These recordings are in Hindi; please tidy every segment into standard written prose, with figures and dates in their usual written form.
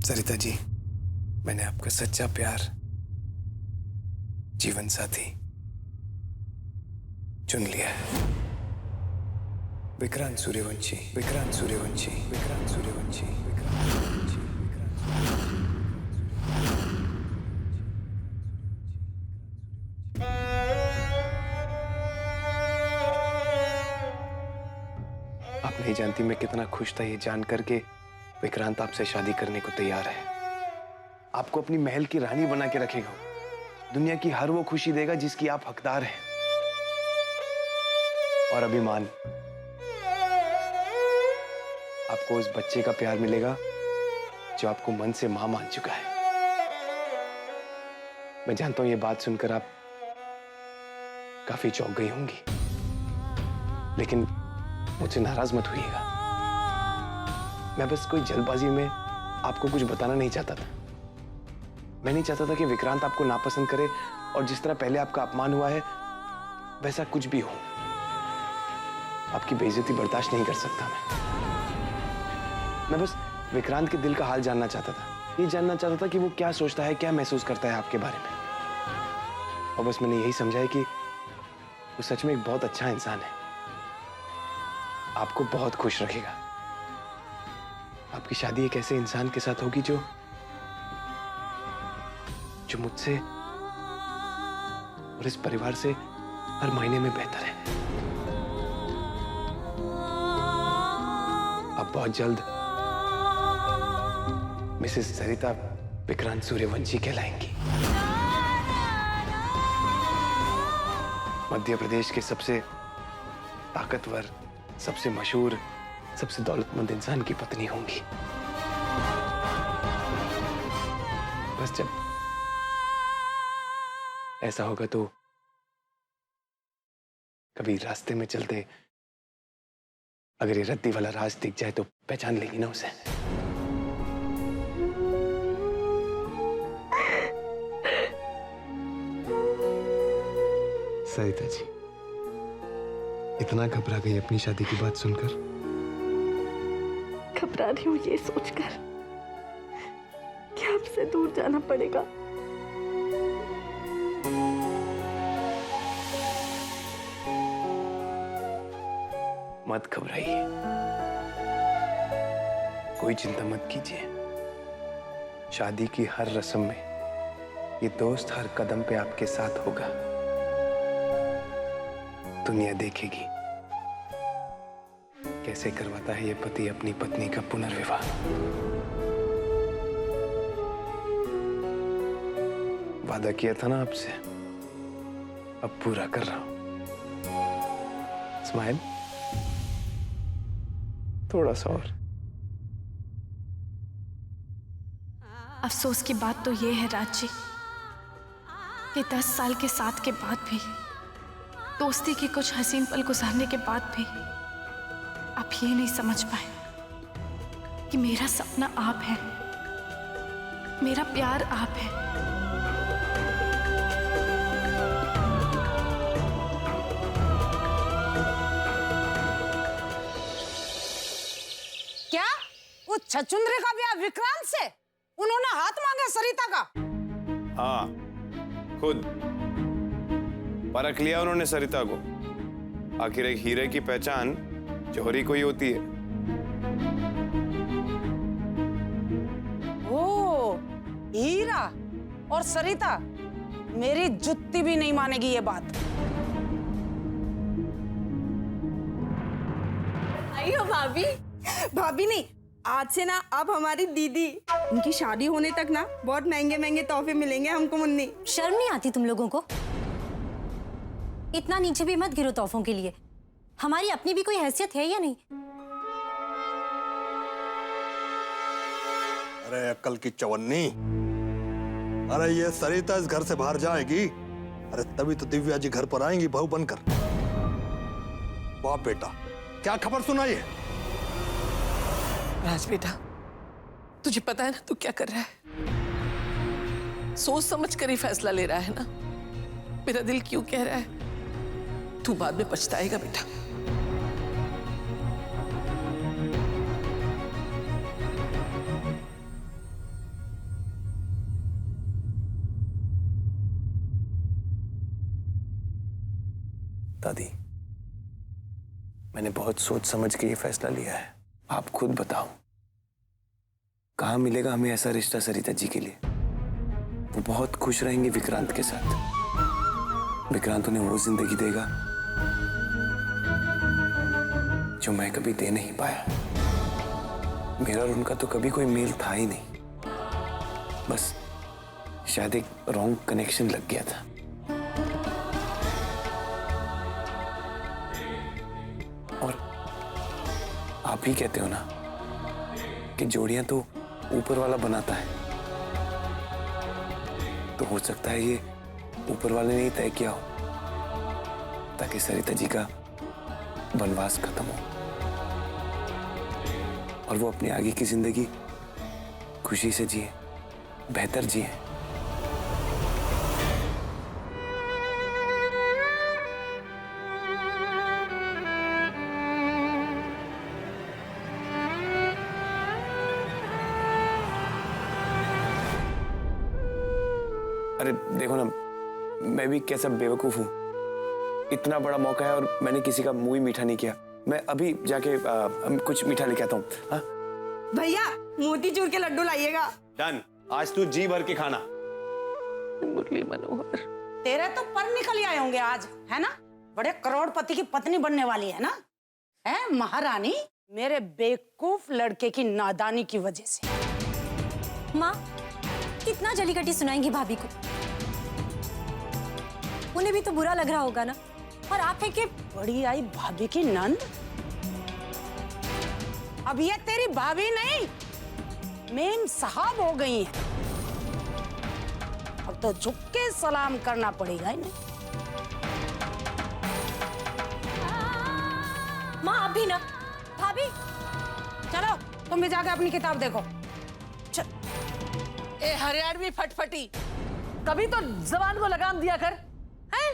सरिता जी, मैंने आपका सच्चा प्यार, जीवन साथी चुन लिया है। विक्रांत सूर्यवंशी, विक्रांत सूर्यवंशी, विक्रांत सूर्यवंशी, विक्रांत सूर्यवंशी, विक्रांत सूर्यवंशी। आप नहीं जानती मैं कितना खुश था ये जान करके विक्रांत आपसे शादी करने को तैयार है। आपको अपनी महल की रानी बना के रखेगा। दुनिया की हर वो खुशी देगा जिसकी आप हकदार हैं। और अभिमान, आपको उस बच्चे का प्यार मिलेगा जो आपको मन से मां मान चुका है। मैं जानता हूं ये बात सुनकर आप काफी चौंक गई होंगी, लेकिन मुझसे नाराज मत होइएगा। मैं बस कोई जल्दबाजी में आपको कुछ बताना नहीं चाहता था। मैं नहीं चाहता था कि विक्रांत आपको नापसंद करे और जिस तरह पहले आपका अपमान हुआ है वैसा कुछ भी हो। आपकी बेइज्जती बर्दाश्त नहीं कर सकता मैं बस विक्रांत के दिल का हाल जानना चाहता था। ये जानना चाहता था कि वो क्या सोचता है, क्या महसूस करता है आपके बारे में। और बस मैंने यही समझा है कि वो सच में एक बहुत अच्छा इंसान है, आपको बहुत खुश रखेगा। आपकी शादी एक ऐसे इंसान के साथ होगी जो मुझसे और इस परिवार से हर महीने में बेहतर है। आप बहुत जल्द मिसेस सरिता विक्रांत सूर्यवंशी कहलाएंगी। मध्य प्रदेश के सबसे ताकतवर, सबसे मशहूर, सबसे दौलतमंद इंसान की पत्नी होंगी। बस जब ऐसा होगा तो कभी रास्ते में चलते अगर ये रद्दी वाला राज दिख जाए तो पहचान लेगी ना उसे। सरिता जी, इतना घबरा गई अपनी शादी की बात सुनकर? घबरा रही हूँ ये सोचकर कि आपसे दूर जाना पड़ेगा। मत घबराइए, कोई चिंता मत कीजिए। शादी की हर रस्म में ये दोस्त हर कदम पे आपके साथ होगा। दुनिया देखेगी कैसे करवाता है ये पति अपनी पत्नी का पुनर्विवाह। वादा किया था ना आपसे, अब पूरा कर रहा हूं। स्माइल, थोड़ा सा और। अफसोस की बात तो ये है राज जी कि 10 साल के साथ के बाद भी, दोस्ती के कुछ हसीन पल गुजारने के बाद भी आप ये नहीं समझ पाए कि मेरा सपना आप है, मेरा प्यार आप है। क्या वो छछुंदरी का ब्याह विक्रांत से? उन्होंने हाथ मांगा सरिता का? हाँ, खुद परख लिया उन्होंने सरिता को। आखिर एक हीरे की पहचान जौहरी को ही होती है। ओ, हीरा और सरिता, मेरी जुत्ती भी नहीं मानेगी ये बात। आइयो भाभी। भाभी नहीं, आज से ना अब हमारी दीदी। उनकी शादी होने तक ना बहुत महंगे महंगे तोहफे मिलेंगे हमको। मुन्नी, शर्म नहीं आती तुम लोगों को? इतना नीचे भी मत गिरो तोहफों के लिए। हमारी अपनी भी कोई हैसियत है या नहीं? अरे अक्कल की चवन्नी, अरे ये सरिता इस घर से बाहर जाएगी, अरे तभी तो दिव्या जी घर पर आएंगी बहू बनकर। वाह बेटा, क्या खबर सुनाई है? राज बेटा, तुझे पता है ना तू क्या कर रहा है? सोच समझ कर ही फैसला ले रहा है ना? मेरा दिल क्यों कह रहा है तू बाद में पछताएगा बेटा। दादी, मैंने बहुत सोच समझ के ये फैसला लिया है। आप खुद बताओ, कहाँ मिलेगा हमें ऐसा रिश्ता सरिता जी के लिए? वो बहुत खुश रहेंगे विक्रांत के साथ। विक्रांत उन्हें वो जिंदगी देगा जो मैं कभी दे नहीं पाया। मेरा और उनका तो कभी कोई मेल था ही नहीं, बस शायद एक रॉन्ग कनेक्शन लग गया था। और आप ही कहते हो ना कि जोड़ियां तो ऊपर वाला बनाता है, तो हो सकता है ये ऊपर वाले ने ही तय किया हो ताकि सरिता जी का वनवास खत्म हो और वो अपनी आगे की जिंदगी खुशी से जिए, बेहतर जिए। अरे देखो ना, मैं भी कैसा बेवकूफ हूं। इतना बड़ा मौका है और मैंने किसी का मुंह ही मीठा नहीं किया। मैं अभी जाके कुछ मीठा लेके आता हूँ। हाँ भैया मोतीचूर के लड्डू लाइएगा। डन। आज तू जी भर के खाना। मुरली मनोहर, तेरे तो पर निकल आए होंगे आज, है ना? बड़े करोड़पति की पत्नी बनने वाली है ना? है महारानी, मेरे बेवकूफ लड़के की नादानी की वजह से। माँ कितना जलीकटी सुनाएंगी भाभी को? उन्हें भी तो बुरा लग रहा होगा ना। और आप है कि बड़ी आई भाभी की नंद। अब ये तेरी भाभी नहीं, मेम साहब हो गई है। अब तो झुक के सलाम करना पड़ेगा इन्हें। माँ आप भी ना। भाभी चलो तुम भी जाके अपनी किताब देखो। ए हरियाणवी फटफटी, कभी तो जबान को लगाम दिया कर। हैं?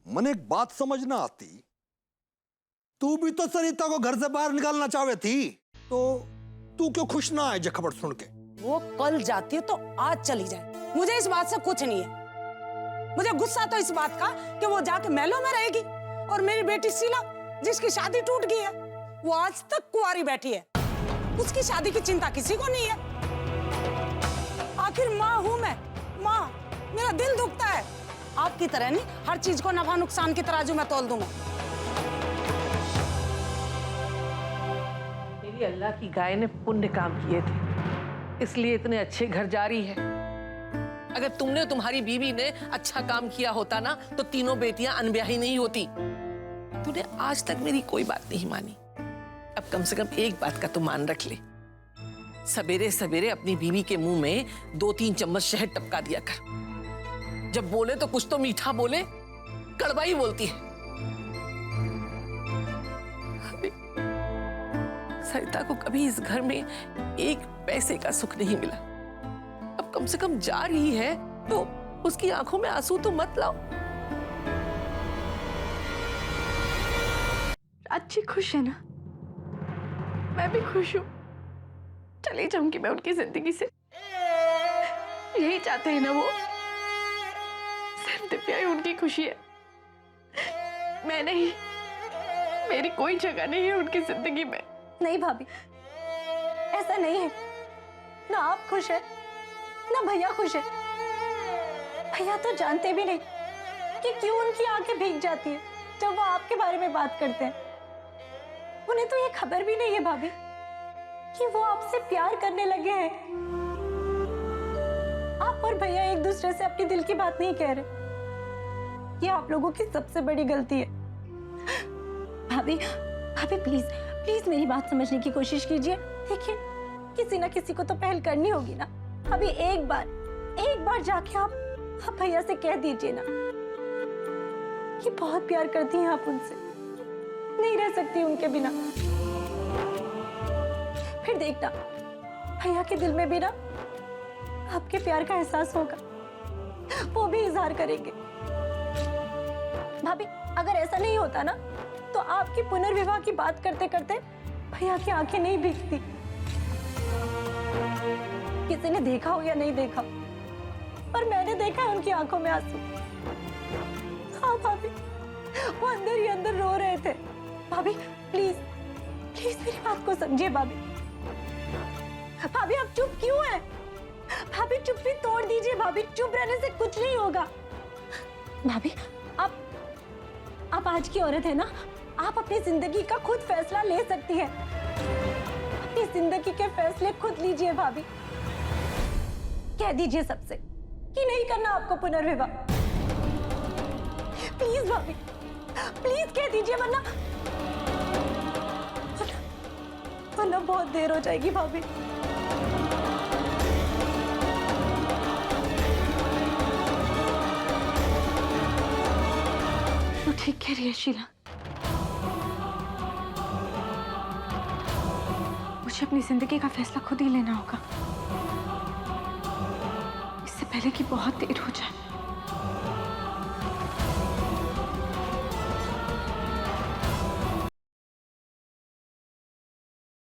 मन एक बात समझ ना आती, तू भी तो सरिता को घर से बाहर निकालना चाहे थी, तो तू क्यों खुश ना है खबर सुन के? वो कल जाती है तो आज चली जाए, मुझे इस बात से कुछ नहीं है। मुझे गुस्सा तो इस बात का कि वो जाके महलों में रहेगी और मेरी बेटी शीला जिसकी शादी टूट गई है वो आज तक कुंवारी बैठी है। उसकी शादी की चिंता किसी को नहीं है। आखिर माँ हूं मैं, माँ, मेरा दिल दुखता है। आपकी तरह नहीं, हर चीज को नफा नुकसान की तराजू में तोल दूंगा। मेरी अल्लाह की गाय ने पुण्य काम किए थे, इसलिए इतने अच्छे घर जा रही है। अगर तुमने तुम्हारी बीवी ने अच्छा काम किया होता ना तो तीनों बेटियां अनब्याही नहीं होती। तूने आज तक मेरी कोई बात नहीं मानी, अब कम से कम एक बात का तो मान रख ले। सवेरे सवेरे अपनी बीवी के मुंह में 2-3 चम्मच शहद टपका दिया कर। जब बोले तो कुछ तो मीठा बोले, कड़वा ही बोलती है। सरिता को कभी इस घर में एक पैसे का सुख नहीं मिला। अब कम से कम जा रही है तो उसकी आंखों में आंसू तो मत लाओ। अच्छी खुश है ना? मैं भी खुश हूँ। चली जाऊंगी मैं उनकी जिंदगी से। यही चाहते हैं ना वो? सिर्फ दिव्या ही उनकी खुशी है, मैं नहीं। मेरी कोई जगह नहीं है उनकी जिंदगी में। नहीं भाभी, ऐसा नहीं है। ना आप खुश है ना भैया खुश है। भैया तो जानते भी नहीं कि क्यों उनकी आंखें भीग जाती है जब वो आपके बारे में बात करते हैं। उन्हें तो ये खबर भी नहीं है भाभी कि वो आपसे प्यार करने लगे हैं। आप और भैया एक दूसरे से अपनी दिल की बात नहीं कह रहे। ये आप लोगों की सबसे बड़ी गलती है। भाभी, भाभी प्लीज प्लीज मेरी बात समझने की कोशिश कीजिए। देखिए, किसी ना किसी को तो पहल करनी होगी ना। अभी एक बार जाके आप भैया से कह दीजिए ना कि बहुत प्यार करती हैं आप उनसे, नहीं रह सकती उनके बिना। फिर देखना भैया के दिल में भी ना आपके प्यार का एहसास होगा, वो भी इजहार करेंगे। भाभी, अगर ऐसा नहीं होता ना तो आपकी पुनर्विवाह की बात करते करते भैया की आंखें नहीं भीगती। किसी ने देखा हो या नहीं देखा, पर मैंने देखा है उनकी आंखों में आंसू। हाँ भाभी, वो अंदर ही अंदर रो रहे थे। भाभी प्लीज प्लीज मेरी बात को समझिए भाभी। भाभी आप चुप क्यों हैं? भाभी चुप्पी तोड़ दीजिए भाभी, चुप रहने से कुछ नहीं होगा। भाभी आप आज की औरत है ना, आप अपनी जिंदगी का खुद फैसला ले सकती है। अपनी जिंदगी के फैसले खुद लीजिए भाभी। कह दीजिए सबसे कि नहीं करना आपको पुनर्विवाह। प्लीज भाभी, प्लीज कह दीजिए, वरना बहुत देर हो जाएगी भाभी। तो ठीक कह रही है शीला, मुझे अपनी जिंदगी का फैसला खुद ही लेना होगा, इससे पहले कि बहुत देर हो जाए।